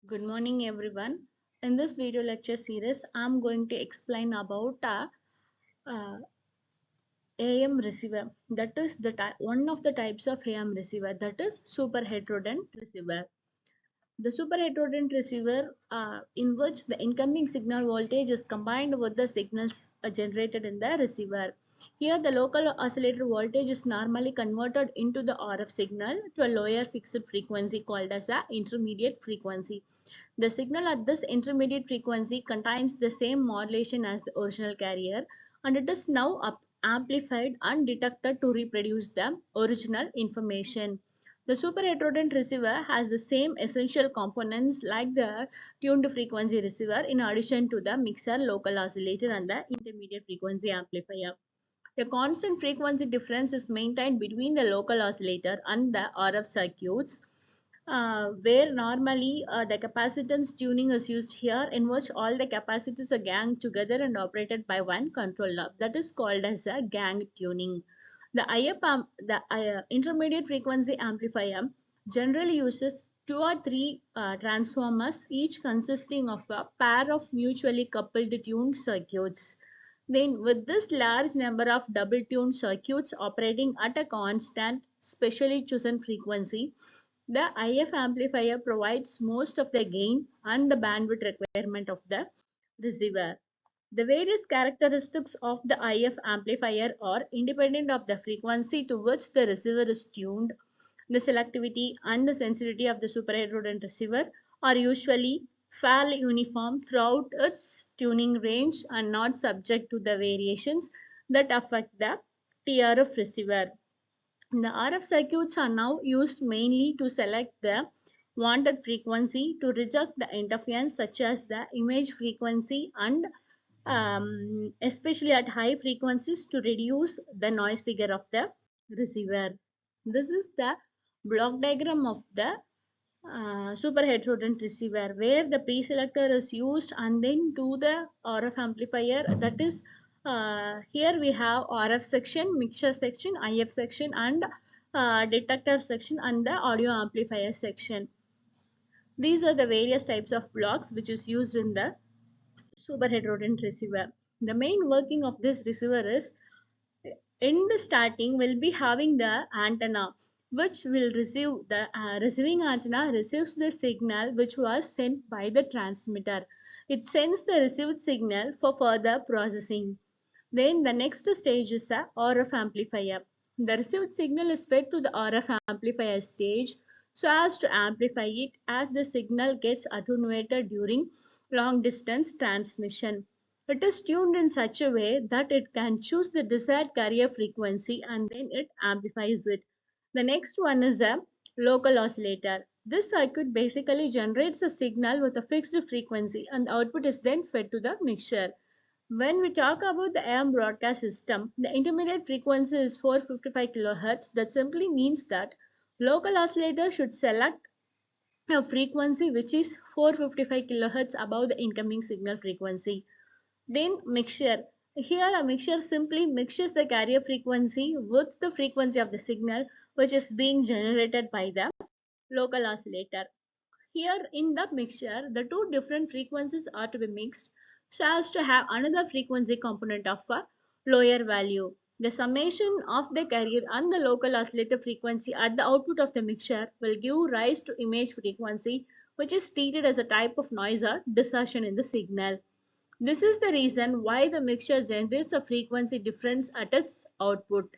Good morning everyone. In this video lecture series, I'm going to explain about uh, AM receiver. That is one of the types of AM receiver, that is superheterodyne receiver. The superheterodyne receiver in which the incoming signal voltage is combined with the signals generated in the receiver. Here the local oscillator voltage is normally converted into the RF signal to a lower fixed frequency called as a intermediate frequency. The signal at this intermediate frequency contains the same modulation as the original carrier, and it is now amplified and detected to reproduce the original information. The superheterodyne receiver has the same essential components like the tuned frequency receiver in addition to the mixer, local oscillator and the intermediate frequency amplifier. A constant frequency difference is maintained between the local oscillator and the RF circuits, where normally the capacitance tuning is used here, in which all the capacitors are ganged together and operated by one controller. That is called as a gang tuning. The intermediate frequency amplifier generally uses two or three transformers, each consisting of a pair of mutually coupled tuned circuits. Then, with this large number of double-tuned circuits operating at a constant, specially chosen frequency, the IF amplifier provides most of the gain and the bandwidth requirement of the receiver. The various characteristics of the IF amplifier are independent of the frequency to which the receiver is tuned. The selectivity and the sensitivity of the superheterodyne receiver are usually fairly uniform throughout its tuning range and not subject to the variations that affect the TRF receiver. The RF circuits are now used mainly to select the wanted frequency, to reject the interference such as the image frequency, and especially at high frequencies to reduce the noise figure of the receiver. This is the block diagram of the super heterodyne receiver, where the preselector is used and then to the RF amplifier, that is here we have RF section, mixture section, IF section and detector section and the audio amplifier section. These are the various types of blocks which is used in the super heterodyne receiver. The main working of this receiver is, in the starting we'll be having the antenna which will receive the receiving antenna receives the signal which was sent by the transmitter. It sends the received signal for further processing. Then the next stage is a RF amplifier. The received signal is fed to the RF amplifier stage so as to amplify it as the signal gets attenuated during long distance transmission. It is tuned in such a way that it can choose the desired carrier frequency and then it amplifies it. The next one is a local oscillator. This circuit basically generates a signal with a fixed frequency and the output is then fed to the mixture. When we talk about the AM broadcast system, the intermediate frequency is 455 kHz. That simply means that local oscillator should select a frequency which is 455 kHz above the incoming signal frequency. Then mixture. Here a mixture simply mixes the carrier frequency with the frequency of the signal which is being generated by the local oscillator. Here in the mixture, the two different frequencies are to be mixed so as to have another frequency component of a lower value. The summation of the carrier and the local oscillator frequency at the output of the mixture will give rise to image frequency, which is treated as a type of noise or distortion in the signal. This is the reason why the mixture generates a frequency difference at its output.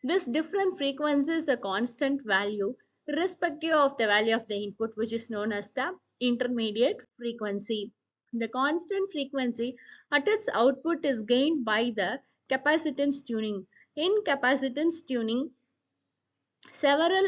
This different frequency is a constant value irrespective of the value of the input, which is known as the intermediate frequency. The constant frequency at its output is gained by the capacitance tuning. In capacitance tuning, several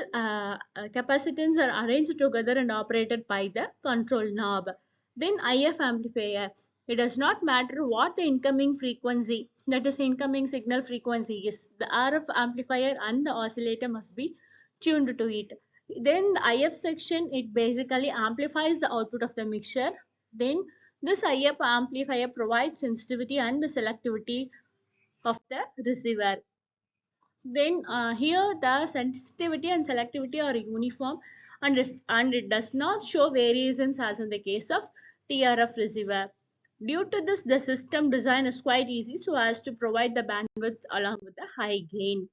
capacitance are arranged together and operated by the control knob. Then IF amplifier. It does not matter what the incoming frequency, that is incoming signal frequency is. The RF amplifier and the oscillator must be tuned to it. Then the IF section, it basically amplifies the output of the mixture. Then this IF amplifier provides sensitivity and the selectivity of the receiver. Then here the sensitivity and selectivity are uniform and it does not show variations as in the case of TRF receiver. Due to this, the system design is quite easy so as to provide the bandwidth along with the high gain.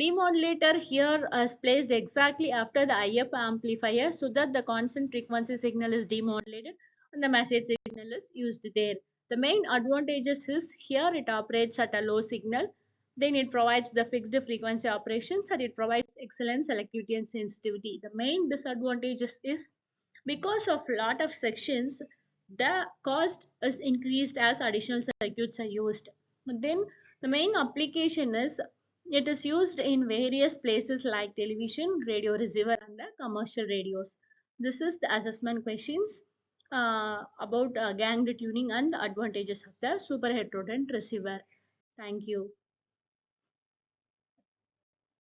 Demodulator here is placed exactly after the IF amplifier so that the constant frequency signal is demodulated and the message signal is used there. The main advantages is here it operates at a low signal, then it provides the fixed frequency operations and it provides excellent selectivity and sensitivity. The main disadvantages is because of lot of sections, the cost is increased as additional circuits are used. Then the main application is it is used in various places like television, radio receiver, and the commercial radios. This is the assessment questions about ganged tuning and the advantages of the super heterodyne receiver. Thank you.